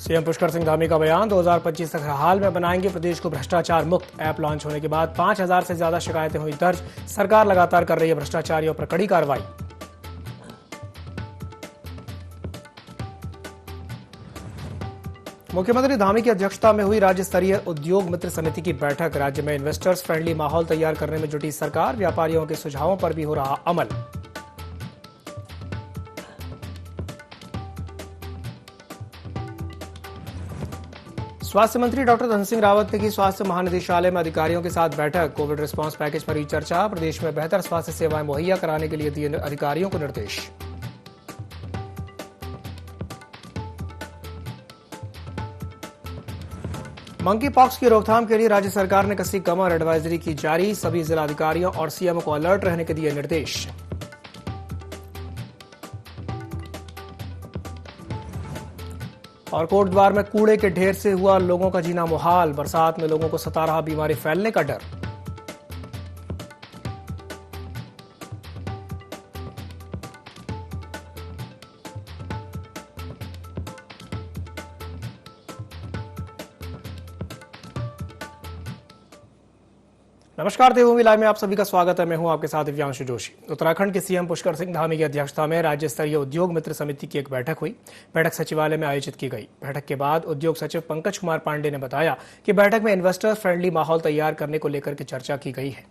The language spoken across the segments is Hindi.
सीएम पुष्कर सिंह धामी का बयान 2025 तक हर हाल में बनाएंगे प्रदेश को भ्रष्टाचार मुक्त। ऐप लॉन्च होने के बाद 5000 से ज्यादा शिकायतें हुई दर्ज। सरकार लगातार कर रही है भ्रष्टाचारियों पर कड़ी कार्रवाई। मुख्यमंत्री धामी की अध्यक्षता में हुई राज्य स्तरीय उद्योग मित्र समिति की बैठक। राज्य में इन्वेस्टर्स फ्रेंडली माहौल तैयार करने में जुटी सरकार। व्यापारियों के सुझावों पर भी हो रहा अमल। स्वास्थ्य मंत्री डॉक्टर धन सिंह रावत ने की स्वास्थ्य महानिदेशालय में अधिकारियों के साथ बैठक। कोविड रिस्पांस पैकेज पर हुई चर्चा। प्रदेश में बेहतर स्वास्थ्य सेवाएं मुहैया कराने के लिए दिए अधिकारियों को निर्देश। मंकी पॉक्स की रोकथाम के लिए राज्य सरकार ने कसी कमर। एडवाइजरी की जारी। सभी जिलाधिकारियों और सीएमओ को अलर्ट रहने के दिए निर्देश। और कोटद्वार में कूड़े के ढेर से हुआ लोगों का जीना मुहाल। बरसात में लोगों को सता रहा बीमारी फैलने का डर। नमस्कार, देवभूमि लाइव में आप सभी का स्वागत है। मैं हूं आपके साथ दिव्यांशु जोशी। उत्तराखंड के सीएम पुष्कर सिंह धामी की अध्यक्षता में राज्य स्तरीय उद्योग मित्र समिति की एक बैठक हुई। बैठक सचिवालय में आयोजित की गई। बैठक के बाद उद्योग सचिव पंकज कुमार पांडे ने बताया कि बैठक में इन्वेस्टर फ्रेंडली माहौल तैयार करने को लेकर के चर्चा की गई है।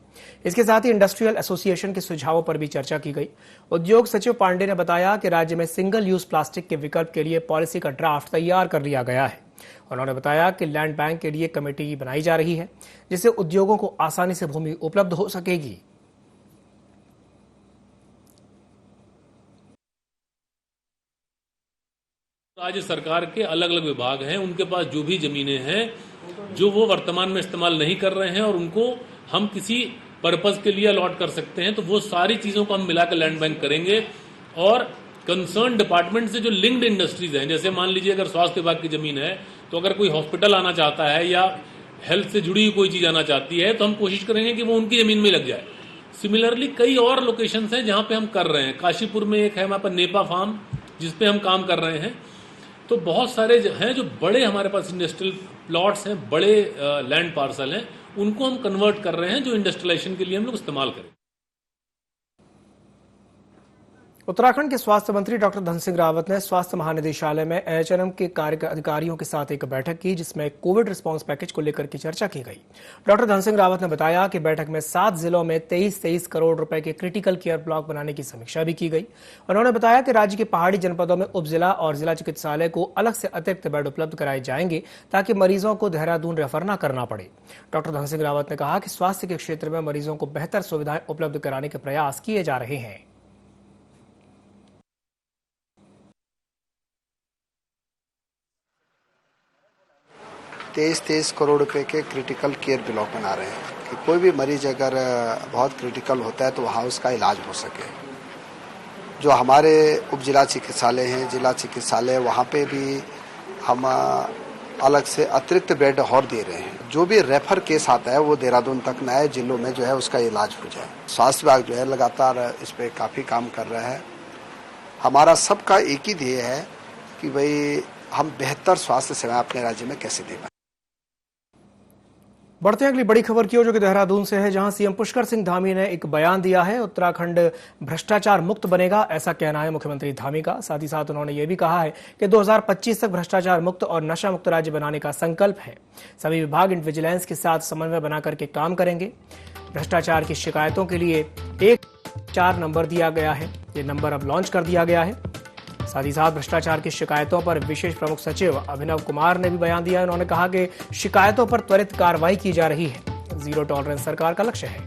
इसके साथ ही इंडस्ट्रियल एसोसिएशन के सुझावों पर भी चर्चा की गई। उद्योग सचिव पांडे ने बताया कि राज्य में सिंगल यूज प्लास्टिक के विकल्प के लिए पॉलिसी का ड्राफ्ट तैयार कर लिया गया है। उन्होंने बताया कि लैंड बैंक के लिए कमेटी बनाई जा रही है, जिससे उद्योगों को आसानी से भूमि उपलब्ध हो सकेगी। राज्य सरकार के अलग अलग विभाग हैं, उनके पास जो भी जमीनें हैं जो वो वर्तमान में इस्तेमाल नहीं कर रहे हैं और उनको हम किसी पर्पज के लिए अलॉट कर सकते हैं, तो वो सारी चीजों को हम मिलाकर लैंड बैंक करेंगे। और कंसर्न डिपार्टमेंट से जो लिंक्ड इंडस्ट्रीज हैं, जैसे मान लीजिए अगर स्वास्थ्य विभाग की जमीन है तो अगर कोई हॉस्पिटल आना चाहता है या हेल्थ से जुड़ी हुई कोई चीज आना चाहती है तो हम कोशिश करेंगे कि वो उनकी जमीन में लग जाए। सिमिलरली कई और लोकेशंस हैं जहां पे हम कर रहे हैं। काशीपुर में एक है हमारे पास नेपा फार्म, जिसपे हम काम कर रहे हैं। तो बहुत सारे हैं जो बड़े हमारे पास इंडस्ट्रियल प्लॉट्स हैं, बड़े लैंड पार्सल हैं, उनको हम कन्वर्ट कर रहे हैं जो इंडस्ट्रियलाइजेशन के लिए हम लोग इस्तेमाल करें। उत्तराखंड के स्वास्थ्य मंत्री डॉक्टर धन सिंह रावत ने स्वास्थ्य महानिदेशालय में एएचएनएम के कार्य अधिकारियों के साथ एक बैठक की, जिसमें कोविड रिस्पांस पैकेज को लेकर की चर्चा की गई। डॉक्टर धन सिंह रावत ने बताया कि बैठक में 7 जिलों में 23 करोड़ रुपए के क्रिटिकल केयर ब्लॉक बनाने की समीक्षा भी की गई। उन्होंने बताया कि राज्य के पहाड़ी जनपदों में उपजिला और जिला चिकित्सालय को अलग से अतिरिक्त बेड उपलब्ध कराए जाएंगे, ताकि मरीजों को देहरादून रेफर न करना पड़े। डॉक्टर धन सिंह रावत ने कहा कि स्वास्थ्य के क्षेत्र में मरीजों को बेहतर सुविधाएं उपलब्ध कराने के प्रयास किए जा रहे हैं। 23 करोड़ रुपए के क्रिटिकल केयर ब्लॉक बना रहे हैं कि कोई भी मरीज अगर बहुत क्रिटिकल होता है तो वहाँ उसका इलाज हो सके। जो हमारे उप जिला चिकित्सालय हैं, जिला चिकित्सालय, वहाँ पे भी हम अलग से अतिरिक्त बेड और दे रहे हैं। जो भी रेफर केस आता है वो देहरादून तक नए जिलों में जो है उसका इलाज हो जाए। स्वास्थ्य विभाग जो है लगातार इस पर काफ़ी काम कर रहा है। हमारा सबका एक ही ध्येय है कि भाई हम बेहतर स्वास्थ्य सेवा अपने राज्य में कैसे दे पाए। बढ़ते हैं अगली बड़ी खबर की ओर, जो कि देहरादून से है, जहां सीएम पुष्कर सिंह धामी ने एक बयान दिया है। उत्तराखंड भ्रष्टाचार मुक्त बनेगा, ऐसा कहना है मुख्यमंत्री धामी का। साथ ही साथ उन्होंने ये भी कहा है कि 2025 तक भ्रष्टाचार मुक्त और नशा मुक्त राज्य बनाने का संकल्प है। सभी विभाग विजिलेंस के साथ समन्वय बना करके काम करेंगे। भ्रष्टाचार की शिकायतों के लिए 1-4 नंबर दिया गया है। ये नंबर अब लॉन्च कर दिया गया है। साथ ही साथ भ्रष्टाचार की शिकायतों पर विशेष प्रमुख सचिव अभिनव कुमार ने भी बयान दिया। उन्होंने कहा कि शिकायतों पर त्वरित कार्रवाई की जा रही है। जीरो टॉलरेंस सरकार का लक्ष्य है।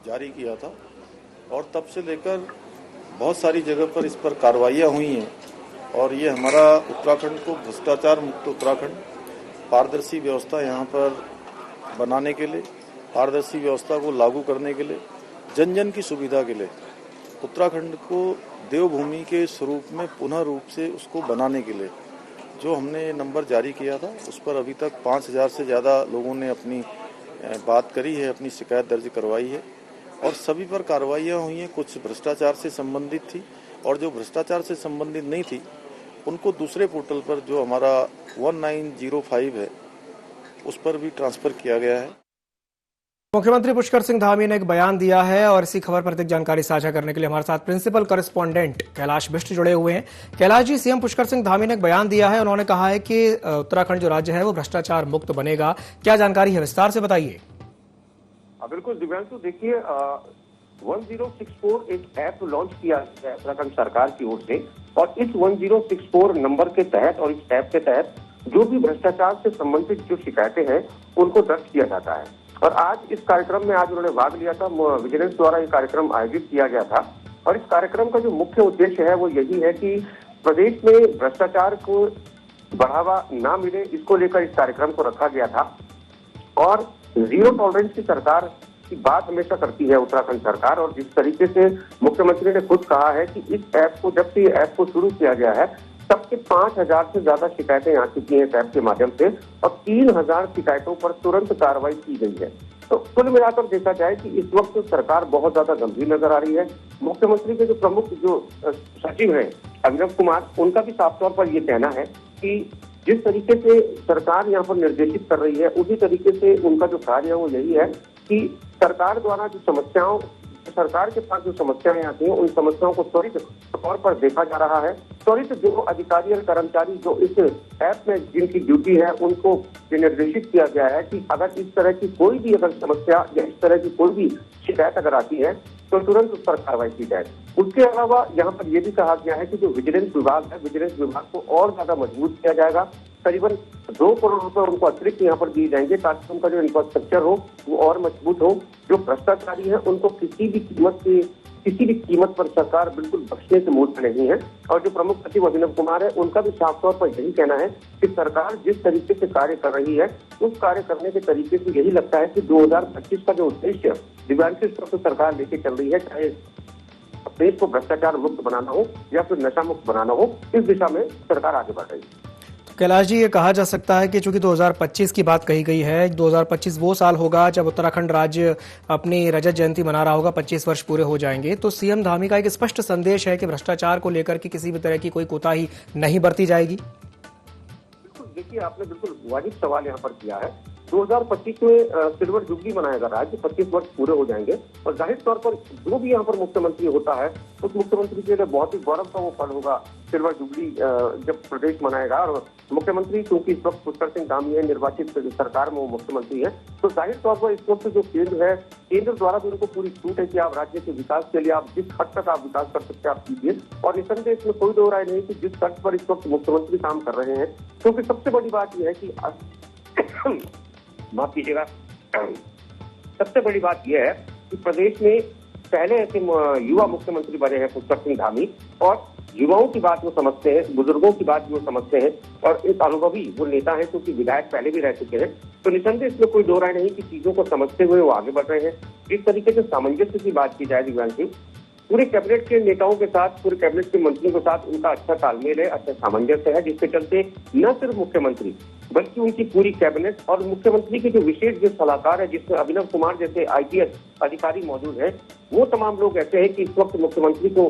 जारी किया था और तब से लेकर बहुत सारी जगह पर इस पर कार्रवाइयां हुई हैं और ये हमारा उत्तराखंड को भ्रष्टाचार मुक्त उत्तराखंड, पारदर्शी व्यवस्था यहाँ पर बनाने के लिए, पारदर्शी व्यवस्था को लागू करने के लिए, जन जन की सुविधा के लिए उत्तराखंड को देवभूमि के स्वरूप में पुनः रूप से उसको बनाने के लिए जो हमने नंबर जारी किया था, उस पर अभी तक 5000 से ज़्यादा लोगों ने अपनी बात करी है, अपनी शिकायत दर्ज करवाई है। और सभी पर कार्रवाइयाँ हुई हैं। कुछ भ्रष्टाचार से संबंधित थी और जो भ्रष्टाचार से संबंधित नहीं थी उनको दूसरे पोर्टल पर जो हमारा 1905 है उस पर भी ट्रांसफर किया गया है। मुख्यमंत्री पुष्कर सिंह धामी ने एक बयान दिया है और इसी खबर पर अधिक जानकारी साझा करने के लिए हमारे साथ प्रिंसिपल करेस्पॉन्डेंट कैलाश बिष्ट जुड़े हुए हैं। कैलाश जी, सीएम पुष्कर सिंह धामी ने एक बयान दिया है। उन्होंने कहा है कि उत्तराखंड जो राज्य है वो भ्रष्टाचार मुक्त बनेगा। क्या जानकारी है, विस्तार से बताइए। बिल्कुल दिव्यांशु, देखिए 1064 एक ऐप लॉन्च किया है उत्तराखंड सरकार की ओर से और इस 1064 नंबर के तहत और इस ऐप के तहत जो भी भ्रष्टाचार से संबंधित जो शिकायतें हैं उनको दर्ज किया जाता है। और आज इस कार्यक्रम में आज उन्होंने भाग लिया था, विजिलेंस द्वारा ये कार्यक्रम आयोजित किया गया था और इस कार्यक्रम का जो मुख्य उद्देश्य है वो यही है कि प्रदेश में भ्रष्टाचार को बढ़ावा ना मिले, इसको लेकर इस कार्यक्रम को रखा गया था। और जीरो टॉलरेंस की सरकार की बात हमेशा करती है उत्तराखंड सरकार, और जिस तरीके से मुख्यमंत्री ने खुद कहा है कि इस ऐप को, जब से ये ऐप को शुरू किया गया है तब से 5000 से ज्यादा शिकायतें आ चुकी हैं इस ऐप के माध्यम से और 3000 शिकायतों पर तुरंत कार्रवाई की गई है। तो कुल मिलाकर देखा जाए कि इस वक्त सरकार बहुत ज्यादा गंभीर नजर आ रही है। मुख्यमंत्री के जो प्रमुख जो सचिव हैं अभिनव कुमार, उनका भी साफ तौर पर यह कहना है कि जिस तरीके से सरकार यहाँ पर निर्देशित कर रही है उसी तरीके से उनका जो कार्य है वो यही है कि सरकार द्वारा जो समस्याओं, सरकार के पास जो समस्याएं आती हैं उन समस्याओं को त्वरित तौर पर देखा जा रहा है। त्वरित जो अधिकारी और कर्मचारी जो इस ऐप में जिनकी ड्यूटी है उनको ये निर्देशित किया गया है कि अगर इस तरह की कोई भी अगर समस्या या इस तरह की कोई भी शिकायत अगर आती है तो तुरंत उस पर कार्रवाई की जाए। उसके अलावा यहाँ पर यह भी कहा गया है कि जो विजिलेंस विभाग है, विजिलेंस विभाग को और ज्यादा मजबूत किया जाएगा। करीबन 2 करोड़ रुपए उनको अतिरिक्त यहाँ पर दिए जाएंगे ताकि उनका जो इंफ्रास्ट्रक्चर हो वो और मजबूत हो। जो भ्रष्टाचारी है उनको किसी भी कीमत पर सरकार बिल्कुल बख्शने से मुक्त नहीं है। और जो प्रमुख सचिव अभिनव कुमार है उनका भी साफ तौर पर यही कहना है कि सरकार जिस तरीके से कार्य कर रही है उस कार्य करने के तरीके से यही लगता है कि 2025 का जो उद्देश्य दिव्यांशु तो सरकार लेके चल रही है, चाहे देश को भ्रष्टाचार मुक्त बनाना हो या फिर नशा मुक्त बनाना हो, इस दिशा में सरकार आगे बढ़ रही है। कैलाश जी, ये कहा जा सकता है कि चूंकि 2025 की बात कही गई है, 2025 वो साल होगा जब उत्तराखंड राज्य अपनी रजत जयंती मना रहा होगा, 25 वर्ष पूरे हो जाएंगे, तो सीएम धामी का एक स्पष्ट संदेश है कि भ्रष्टाचार को लेकर के किसी भी तरह की कोई कोताही नहीं बरती जाएगी। बिल्कुल, देखिए आपने बिल्कुल वाजिब सवाल यहाँ पर किया है। 2025 में सिल्वर जुबली मनाएगा राज्य, 25 वर्ष पूरे हो जाएंगे और जाहिर तौर पर जो भी यहाँ पर मुख्यमंत्री होता है उस मुख्यमंत्री के लिए बहुत ही गौरव का वो पल होगा सिल्वर जुबली जब प्रदेश मनाएगा। और मुख्यमंत्री क्योंकि इस वक्त पुष्कर सिंह धामी है, निर्वाचित सरकार में वो मुख्यमंत्री है, तो जाहिर तौर पर इस वक्त जो केंद्र है, केंद्र द्वारा भी उनको पूरी छूट है कि आप राज्य के विकास के लिए आप जिस हद तक आप विकास कर सकते हैं आप कीजिए। और निसंदेह इसमें कोई दो राय नहीं कि जिस तर्ज पर इस वक्त मुख्यमंत्री काम कर रहे हैं, क्योंकि सबसे बड़ी बात यह है कि माफ कीजिएगा, सबसे बड़ी बात यह है कि प्रदेश में पहले ऐसे युवा मुख्यमंत्री बने हैं पुष्कर सिंह धामी और युवाओं की बात वो समझते हैं, बुजुर्गों की बात भी वो समझते हैं और एक अनुभवी वो नेता है क्योंकि विधायक पहले भी रह चुके हैं। तो निसंदेह इसमें कोई दो राय नहीं कि चीजों को समझते हुए वो आगे बढ़ रहे हैं। जिस तरीके से सामंजस्य की बात की जाए दिव्यांशी, पूरे कैबिनेट के नेताओं के साथ, पूरे कैबिनेट के मंत्रियों के साथ उनका अच्छा तालमेल है, अच्छा सामंजस्य है, जिसके चलते न सिर्फ मुख्यमंत्री बल्कि उनकी पूरी कैबिनेट और मुख्यमंत्री के जो विशेष जो सलाहकार है जिसमें अभिनव कुमार जैसे आईपीएस अधिकारी मौजूद है, वो तमाम लोग ऐसे हैं कि इस वक्त मुख्यमंत्री को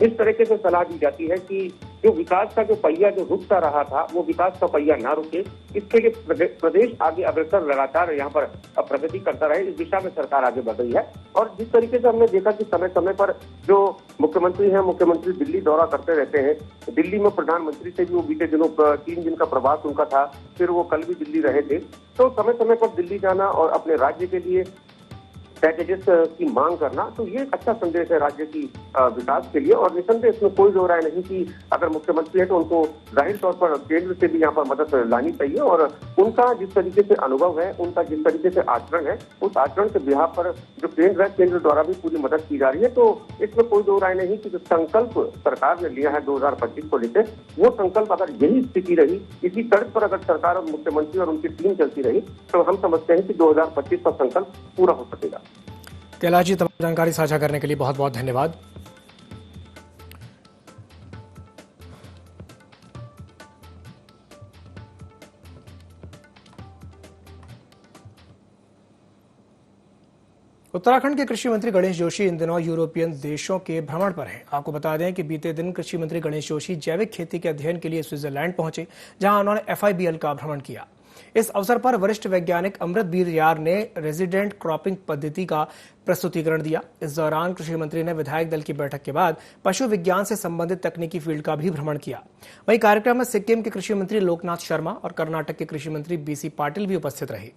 इस तरीके से सलाह दी जाती है कि जो विकास का जो पहिया जो रुकता रहा था वो विकास का पहिया ना रुके, इसके लिए प्रदेश आगे अग्रसर लगातार यहाँ पर प्रगति करता रहे, इस दिशा में सरकार आगे बढ़ रही है। और जिस तरीके से हमने देखा कि समय समय पर जो मुख्यमंत्री हैं, मुख्यमंत्री दिल्ली दौरा करते रहते हैं, दिल्ली में प्रधानमंत्री से भी वो बीते दिनों 3 दिन का प्रवास उनका था, फिर वो कल भी दिल्ली रहे थे। तो समय समय पर दिल्ली जाना और अपने राज्य के लिए पैकेजेस की मांग करना, तो ये एक अच्छा संदेश है राज्य की विकास के लिए। और निसंदेह इसमें कोई दो राय नहीं कि अगर मुख्यमंत्री है तो उनको जाहिर तौर पर केंद्र से भी यहाँ पर मदद लानी चाहिए और उनका जिस तरीके से अनुभव है, उनका जिस तरीके से आचरण है, उस आचरण के बिहार पर जो केंद्र है, केंद्र द्वारा भी पूरी मदद की जा रही है। तो इसमें कोई दो राय नहीं कि जो संकल्प सरकार ने लिया है 2025 को लेकर, वो संकल्प अगर यही स्थिति रही, इसी तर्ज पर अगर सरकार और मुख्यमंत्री और उनकी टीम चलती रही, तो हम समझते हैं कि 2025 का संकल्प पूरा हो सकेगा। कैलाश जी, तमाम जानकारी साझा करने के लिए बहुत बहुत धन्यवाद। उत्तराखंड के कृषि मंत्री गणेश जोशी इन दिनों यूरोपियन देशों के भ्रमण पर हैं। आपको बता दें कि बीते दिन कृषि मंत्री गणेश जोशी जैविक खेती के अध्ययन के लिए स्विट्जरलैंड पहुंचे, जहां उन्होंने FIBL का भ्रमण किया। इस अवसर पर वरिष्ठ वैज्ञानिक अमृतबीर यार ने रेजिडेंट क्रॉपिंग पद्धति का प्रस्तुतिकरण दिया। इस दौरान कृषि मंत्री ने विधायक दल की बैठक के बाद पशु विज्ञान से संबंधित तकनीकी फील्ड का भी भ्रमण किया। वहीं कार्यक्रम में सिक्किम के कृषि मंत्री लोकनाथ शर्मा और कर्नाटक के कृषि मंत्री BC पाटिल भी उपस्थित रहे।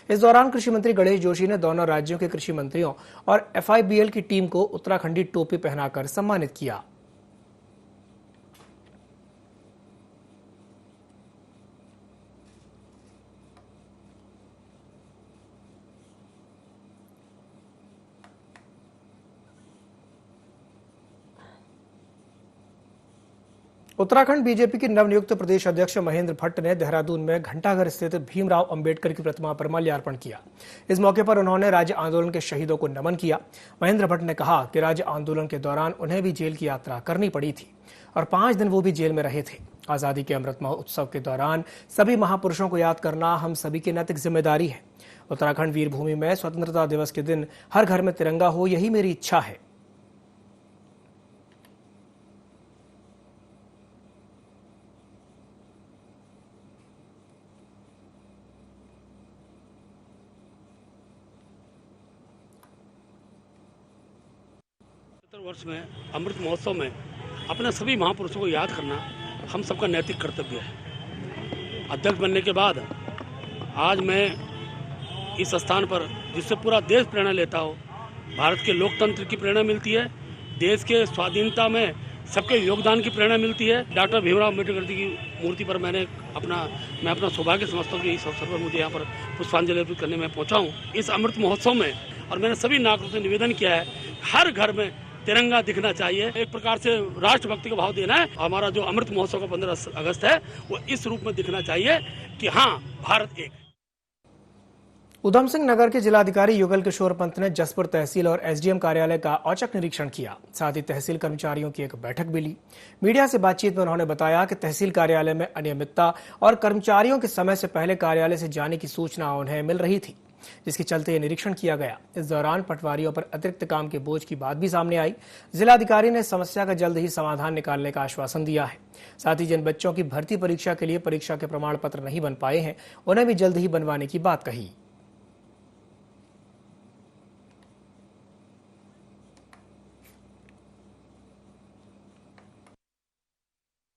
इस दौरान कृषि मंत्री गणेश जोशी ने दोनों राज्यों के कृषि मंत्रियों और FIBL की टीम को उत्तराखंडी टोपी पहनाकर सम्मानित किया। उत्तराखंड बीजेपी के नवनियुक्त प्रदेश अध्यक्ष महेंद्र भट्ट ने देहरादून में घंटाघर स्थित भीमराव अंबेडकर की प्रतिमा पर माल्यार्पण किया। इस मौके पर उन्होंने राज्य आंदोलन के शहीदों को नमन किया। महेंद्र भट्ट ने कहा कि राज्य आंदोलन के दौरान उन्हें भी जेल की यात्रा करनी पड़ी थी और 5 दिन वो भी जेल में रहे थे। आजादी के अमृत महोत्सव के दौरान सभी महापुरुषों को याद करना हम सभी की नैतिक जिम्मेदारी है। उत्तराखंड वीर भूमि में स्वतंत्रता दिवस के दिन हर घर में तिरंगा हो, यही मेरी इच्छा है। वर्ष में अमृत महोत्सव में अपने सभी महापुरुषों को याद करना हम सबका नैतिक कर्तव्य है। अध्यक्ष बनने के बाद आज मैं इस स्थान पर, जिससे पूरा देश प्रेरणा लेता हो, भारत के लोकतंत्र की प्रेरणा मिलती है, देश के स्वाधीनता में सबके योगदान की प्रेरणा मिलती है। डॉक्टर भीमराव अम्बेडकर जी की मूर्ति पर मैं अपना सौभाग्य समझता हूँ कि इस अवसर पर मुझे यहाँ पर पुष्पांजलि अर्पित करने में पहुँचा हूँ इस अमृत महोत्सव में। और मैंने सभी नागरिकों से निवेदन किया है, हर घर में तिरंगा दिखना चाहिए। एक प्रकार से राष्ट्रभक्ति का भाव देना है। हमारा जो अमृत महोत्सव का 15 अगस्त है वो इस रूप में दिखना चाहिए कि हाँ, भारत एक। उधम सिंह नगर के जिलाधिकारी युगल किशोर पंत ने जसपुर तहसील और SDM कार्यालय का औचक निरीक्षण किया। साथ ही तहसील कर्मचारियों की एक बैठक भी ली। मीडिया से बातचीत में उन्होंने बताया कि तहसील कार्यालय में अनियमितता और कर्मचारियों के समय से पहले कार्यालय से जाने की सूचना उन्हें मिल रही थी, जिसके चलते ये निरीक्षण किया गया। इस दौरान पटवारियों पर अतिरिक्त काम के बोझ की बात भी सामने आई। जिलाधिकारी ने समस्या का जल्द ही समाधान निकालने का आश्वासन दिया है। साथ ही जिन बच्चों की भर्ती परीक्षा के लिए परीक्षा के प्रमाण पत्र नहीं बन पाए हैं, उन्हें भी जल्द ही बनवाने की बात कही।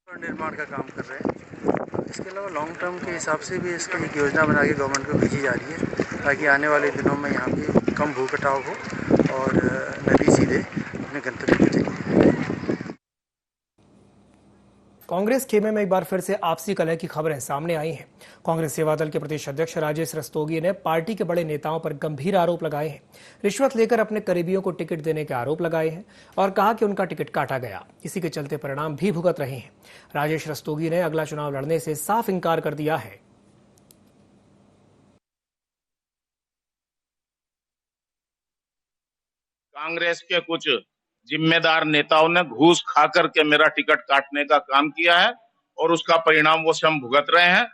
निर्माण का काम कर रहे हैं। इसके अलावा लॉन्ग टर्म के हिसाब से भी इसकी एक योजना बना के गवर्नमेंट को भेजी जा रही है, ताकि आने वाले दिनों में यहाँ भी कम भू कटाव हो और नदी सीधे अपने गंतव्य पर चली जाए। कांग्रेस खेमे में एक बार फिर से आपसी कलह की खबरें सामने आई हैं। कांग्रेस सेवा दल के प्रदेश अध्यक्ष राजेश रस्तोगी ने पार्टी के बड़े नेताओं पर गंभीर आरोप लगाए हैं। रिश्वत लेकर अपने करीबियों को टिकट देने के आरोप लगाए हैं और कहा कि उनका टिकट काटा गया। इसी के चलते परिणाम भी भुगत रहे हैं। राजेश रस्तोगी ने अगला चुनाव लड़ने से साफ इंकार कर दिया है। कांग्रेस के कुछ जिम्मेदार नेताओं ने घूस खा करके मेरा टिकट काटने का काम किया है और उसका परिणाम वो स्वयं भुगत रहे हैं।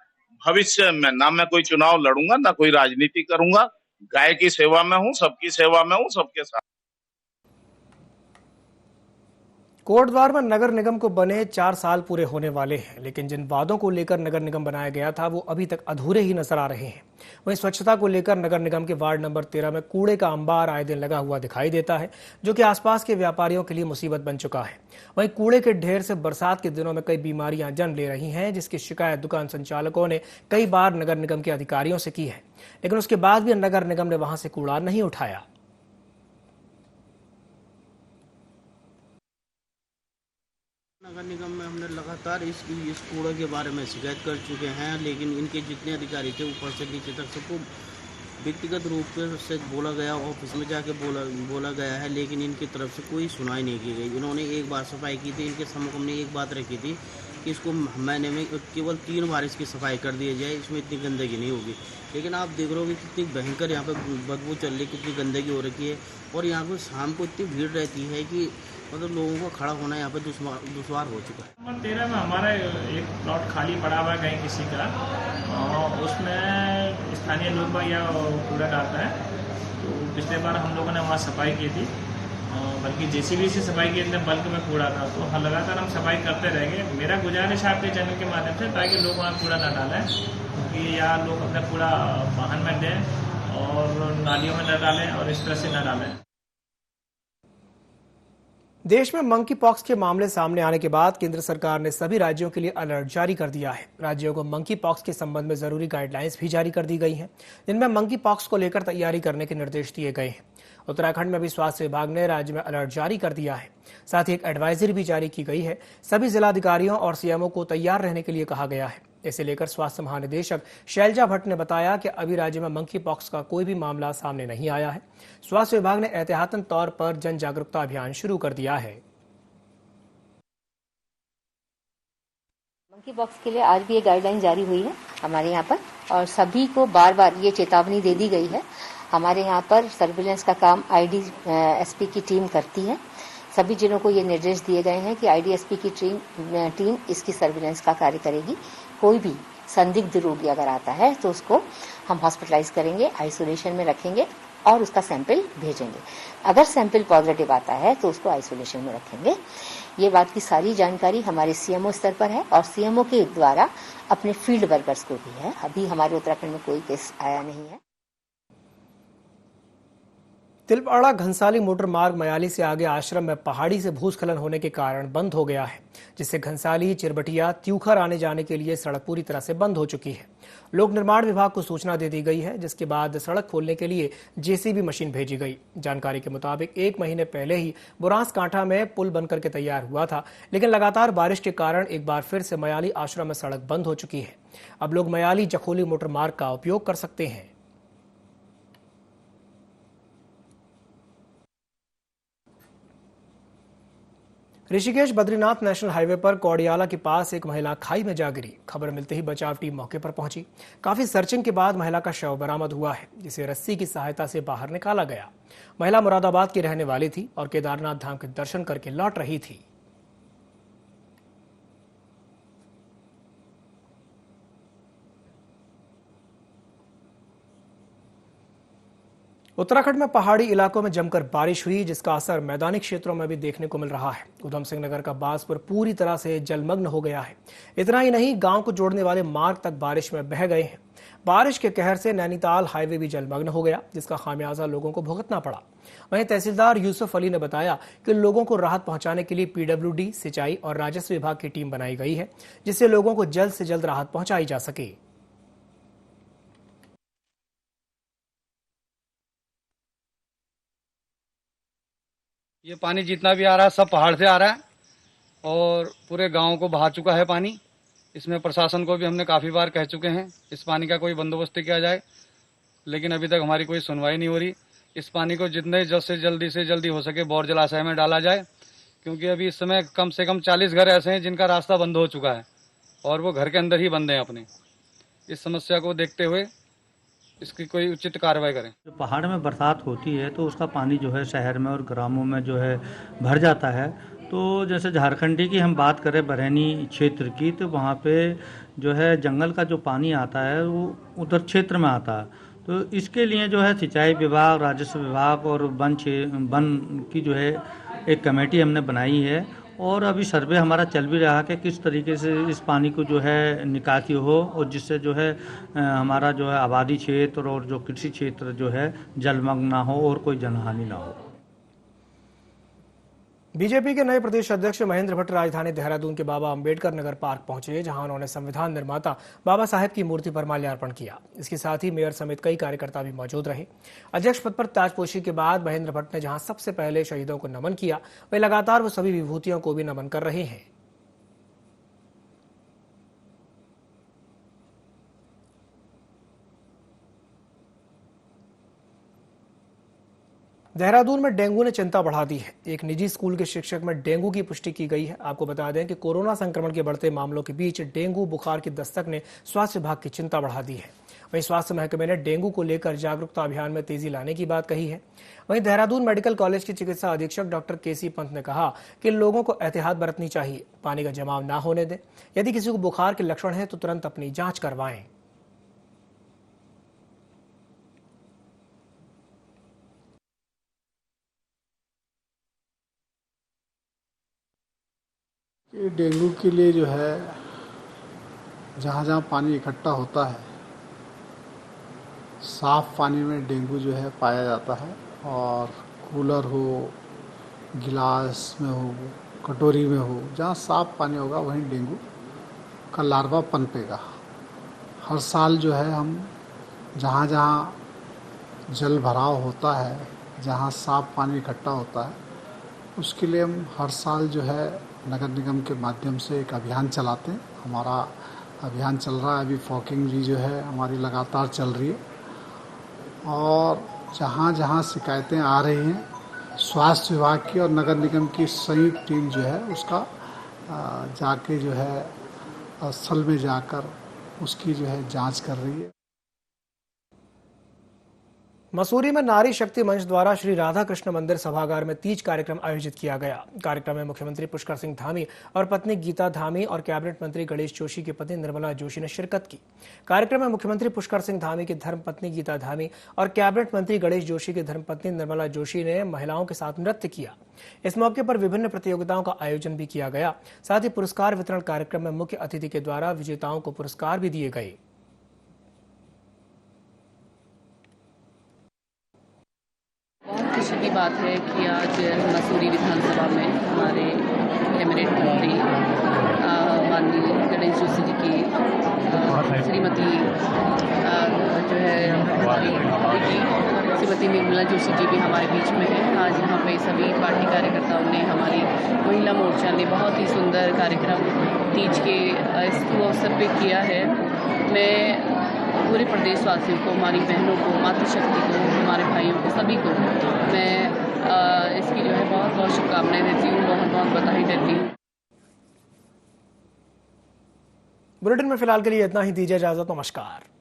भविष्य में ना मैं कोई चुनाव लड़ूंगा, ना कोई राजनीति करूंगा। गाय की सेवा में हूं, सबकी सेवा में हूं, सबके साथ। कोटद्वार में नगर निगम को बने 4 साल पूरे होने वाले हैं, लेकिन जिन वादों को लेकर नगर निगम बनाया गया था वो अभी तक अधूरे ही नजर आ रहे हैं। वहीं स्वच्छता को लेकर नगर निगम के वार्ड नंबर 13 में कूड़े का अंबार आए दिन लगा हुआ दिखाई देता है, जो कि आसपास के व्यापारियों के लिए मुसीबत बन चुका है। वहीं कूड़े के ढेर से बरसात के दिनों में कई बीमारियां जन्म ले रही हैं, जिसकी शिकायत दुकान संचालकों ने कई बार नगर निगम के अधिकारियों से की है, लेकिन उसके बाद भी नगर निगम ने वहां से कूड़ा नहीं उठाया। नगर निगम में हमने लगातार इस कूड़े के बारे में शिकायत कर चुके हैं, लेकिन इनके जितने अधिकारी थे ऊपर से नीचे तक सबको व्यक्तिगत रूप से बोला गया, ऑफिस में जाके बोला गया है, लेकिन इनकी तरफ से कोई सुनाई नहीं की गई। इन्होंने एक बार सफाई की थी, इनके सम्मुख हमने एक बात रखी थी कि इसको महीने में केवल 3 बार इसकी सफाई कर दी जाए, इसमें इतनी गंदगी नहीं होगी। लेकिन आप देख रहे हो कि कितनी भयंकर यहाँ पे बदबू चल रही, कितनी गंदगी हो रखी है और यहाँ पर शाम को इतनी भीड़ रहती है कि मतलब लोगों को खड़ा होना यहाँ पे दुश्वार हो चुका है। नंबर 13 में हमारा एक प्लॉट खाली पड़ा हुआ है कहीं किसी का, और उसमें स्थानीय लोग या कूड़ा डालता है, तो पिछले बार हम लोगों ने वहाँ सफाई की थी, बल्कि जेसीबी से सफाई की थी, बल्क में कूड़ा था, तो लगातार हम सफाई करते रहेंगे। मेरा गुजारिश है आपके चैनल के माध्यम से, ताकि लोग वहाँ कूड़ा ना डालें, क्योंकि यहाँ लोग अपना कूड़ा वाहन में दें और नालियों में न डालें और इस तरह से न डालें। देश में मंकी पॉक्स के मामले सामने आने के बाद केंद्र सरकार ने सभी राज्यों के लिए अलर्ट जारी कर दिया है। राज्यों को मंकी पॉक्स के संबंध में जरूरी गाइडलाइंस भी जारी कर दी गई हैं, जिनमें मंकी पॉक्स को लेकर तैयारी करने के निर्देश दिए गए हैं। उत्तराखंड में भी स्वास्थ्य विभाग ने राज्य में अलर्ट जारी कर दिया है। साथ ही एक एडवाइजरी भी जारी की गई है। सभी जिलाधिकारियों और सीएमओ को तैयार रहने के लिए कहा गया है। इसे लेकर स्वास्थ्य महानिदेशक शैलजा भट्ट ने बताया कि अभी राज्य में मंकी पॉक्स का कोई भी मामला सामने नहीं आया है। स्वास्थ्य विभाग ने एहतियातन तौर पर जन जागरूकता अभियान शुरू कर दिया है। मंकी पॉक्स के लिए आज भी एक गाइडलाइन जारी हुई है हमारे यहाँ पर, और सभी को बार बार ये चेतावनी दे दी गई है। हमारे यहाँ पर सर्विलेंस का काम IDSP की टीम करती है। सभी जिलों को ये निर्देश दिए गए हैं कि IDSP की टीम इसकी सर्विलेंस का कार्य करेगी। कोई भी संदिग्ध रोगी अगर आता है तो उसको हम हॉस्पिटलाइज करेंगे, आइसोलेशन में रखेंगे और उसका सैंपल भेजेंगे। अगर सैंपल पॉजिटिव आता है तो उसको आइसोलेशन में रखेंगे। ये बात की सारी जानकारी हमारे CMO स्तर पर है और CMO के द्वारा अपने फील्ड वर्कर्स को भी है। अभी हमारे उत्तराखंड में कोई केस आया नहीं है। तिलपाड़ा घनसाली मोटर मार्ग मयाली से आगे आश्रम में पहाड़ी से भूस्खलन होने के कारण बंद हो गया है, जिससे घनसाली, चिरबटिया, त्यूखर आने जाने के लिए सड़क पूरी तरह से बंद हो चुकी है। लोक निर्माण विभाग को सूचना दे दी गई है, जिसके बाद सड़क खोलने के लिए JCB मशीन भेजी गई। जानकारी के मुताबिक 1 महीने पहले ही बुरांस कांठा में पुल बनकर के तैयार हुआ था, लेकिन लगातार बारिश के कारण एक बार फिर से मयाली आश्रम में सड़क बंद हो चुकी है। अब लोग मयाली जखोली मोटर मार्ग का उपयोग कर सकते हैं। ऋषिकेश बद्रीनाथ नेशनल हाईवे पर कौड़ियाला के पास एक महिला खाई में जा गिरी। खबर मिलते ही बचाव टीम मौके पर पहुंची। काफी सर्चिंग के बाद महिला का शव बरामद हुआ है, जिसे रस्सी की सहायता से बाहर निकाला गया। महिला मुरादाबाद की रहने वाली थी और केदारनाथ धाम के दर्शन करके लौट रही थी। उत्तराखंड में पहाड़ी इलाकों में जमकर बारिश हुई, जिसका असर मैदानी क्षेत्रों में भी देखने को मिल रहा है। उधम सिंह नगर का बासपुर पूरी तरह से जलमग्न हो गया है। इतना ही नहीं, गांव को जोड़ने वाले मार्ग तक बारिश में बह गए हैं। बारिश के कहर से नैनीताल हाईवे भी जलमग्न हो गया, जिसका खामियाजा लोगों को भुगतना पड़ा। वहीं तहसीलदार यूसुफ अली ने बताया कि लोगों को राहत पहुंचाने के लिए PWD, सिंचाई और राजस्व विभाग की टीम बनाई गई है, जिससे लोगों को जल्द से जल्द राहत पहुंचाई जा सके। ये पानी जितना भी आ रहा है सब पहाड़ से आ रहा है और पूरे गांव को बहा चुका है पानी। इसमें प्रशासन को भी हमने काफ़ी बार कह चुके हैं इस पानी का कोई बंदोबस्त किया जाए, लेकिन अभी तक हमारी कोई सुनवाई नहीं हो रही। इस पानी को जितने जल्द से जल्दी हो सके बौर जलाशय में डाला जाए, क्योंकि अभी इस समय कम से कम 40 घर ऐसे हैं जिनका रास्ता बंद हो चुका है और वो घर के अंदर ही बंद हैं अपने। इस समस्या को देखते हुए इसकी कोई उचित कार्रवाई करें। जो पहाड़ में बरसात होती है तो उसका पानी जो है शहर में और ग्रामों में जो है भर जाता है। तो जैसे झारखंडी की हम बात करें बरैनी क्षेत्र की, तो वहाँ पे जो है जंगल का जो पानी आता है वो उधर क्षेत्र में आता है। तो इसके लिए जो है सिंचाई विभाग, राजस्व विभाग और वन की जो है एक कमेटी हमने बनाई है और अभी सर्वे हमारा चल भी रहा है कि किस तरीके से इस पानी को जो है निकासी हो और जिससे जो है हमारा जो है आबादी क्षेत्र और जो कृषि क्षेत्र जो है जलमग्न ना हो और कोई जनहानि ना हो। बीजेपी के नए प्रदेश अध्यक्ष महेंद्र भट्ट राजधानी देहरादून के बाबा अंबेडकर नगर पार्क पहुंचे, जहां उन्होंने संविधान निर्माता बाबा साहेब की मूर्ति पर माल्यार्पण किया। इसके साथ ही मेयर समेत कई कार्यकर्ता भी मौजूद रहे। अध्यक्ष पद पर ताजपोशी के बाद महेंद्र भट्ट ने जहां सबसे पहले शहीदों को नमन किया, वहीं लगातार वो सभी विभूतियों को भी नमन कर रहे हैं। देहरादून में डेंगू ने चिंता बढ़ा दी है। एक निजी स्कूल के शिक्षक में डेंगू की पुष्टि की गई है। आपको बता दें कि कोरोना संक्रमण के बढ़ते मामलों के बीच डेंगू बुखार की दस्तक ने स्वास्थ्य विभाग की चिंता बढ़ा दी है। वहीं स्वास्थ्य महकमे ने डेंगू को लेकर जागरूकता अभियान में तेजी लाने की बात कही है। वहीं देहरादून मेडिकल कॉलेज के चिकित्सा अधीक्षक डॉक्टर KC पंत ने कहा कि लोगों को एहतियात बरतनी चाहिए, पानी का जमाव ना होने दें। यदि किसी को बुखार के लक्षण है तो तुरंत अपनी जांच करवाएं। ये डेंगू के लिए जो है जहाँ जहाँ पानी इकट्ठा होता है साफ पानी में डेंगू जो है पाया जाता है और कूलर हो, गिलास में हो, कटोरी में हो, जहाँ साफ पानी होगा वहीं डेंगू का लार्वा पनपेगा। हर साल जो है हम जहाँ जहाँ जल भराव होता है, जहाँ साफ पानी इकट्ठा होता है, उसके लिए हम हर साल जो है नगर निगम के माध्यम से एक अभियान चलाते हैं। हमारा अभियान चल रहा है, अभी फॉगिंग भी जो है हमारी लगातार चल रही है और जहाँ जहाँ शिकायतें आ रही हैं स्वास्थ्य विभाग की और नगर निगम की संयुक्त टीम जो है उसका जाके जो है स्थल में जाकर उसकी जो है जांच कर रही है। मसूरी में नारी शक्ति मंच द्वारा श्री राधा कृष्ण मंदिर सभागार में तीज कार्यक्रम आयोजित किया गया। कार्यक्रम में मुख्यमंत्री पुष्कर सिंह धामी और पत्नी गीता धामी और कैबिनेट मंत्री गणेश जोशी की पत्नी निर्मला जोशी ने शिरकत की। कार्यक्रम में मुख्यमंत्री पुष्कर सिंह धामी की धर्मपत्नी गीता धामी और कैबिनेट मंत्री गणेश जोशी की धर्मपत्नी निर्मला जोशी ने महिलाओं के साथ नृत्य किया। इस मौके पर विभिन्न प्रतियोगिताओं का आयोजन भी किया गया। साथ ही पुरस्कार वितरण कार्यक्रम में मुख्य अतिथि के द्वारा विजेताओं को पुरस्कार भी दिए गए। बहुत खुशी की बात है कि आज मसूरी विधानसभा में हमारे कैबिनेट मंत्री माननीय गणेश जोशी जी की श्रीमती जो है हमारी श्रीमती निर्मला जोशी जी भी हमारे बीच में है। आज यहाँ पे सभी पार्टी कार्यकर्ताओं ने, हमारी महिला मोर्चा ने बहुत ही सुंदर कार्यक्रम तीज के इस अवसर पे किया है। मैं पूरे प्रदेशवासियों को, हमारी बहनों को, मातृशक्ति को, हमारे भाइयों को, सभी को मैं इसकी जो है बहुत बहुत शुभकामनाएं देती हूँ, बहुत बहुत बधाई देती हूँ। बुलेटिन में फिलहाल के लिए इतना ही, दीजिए इजाजत। नमस्कार।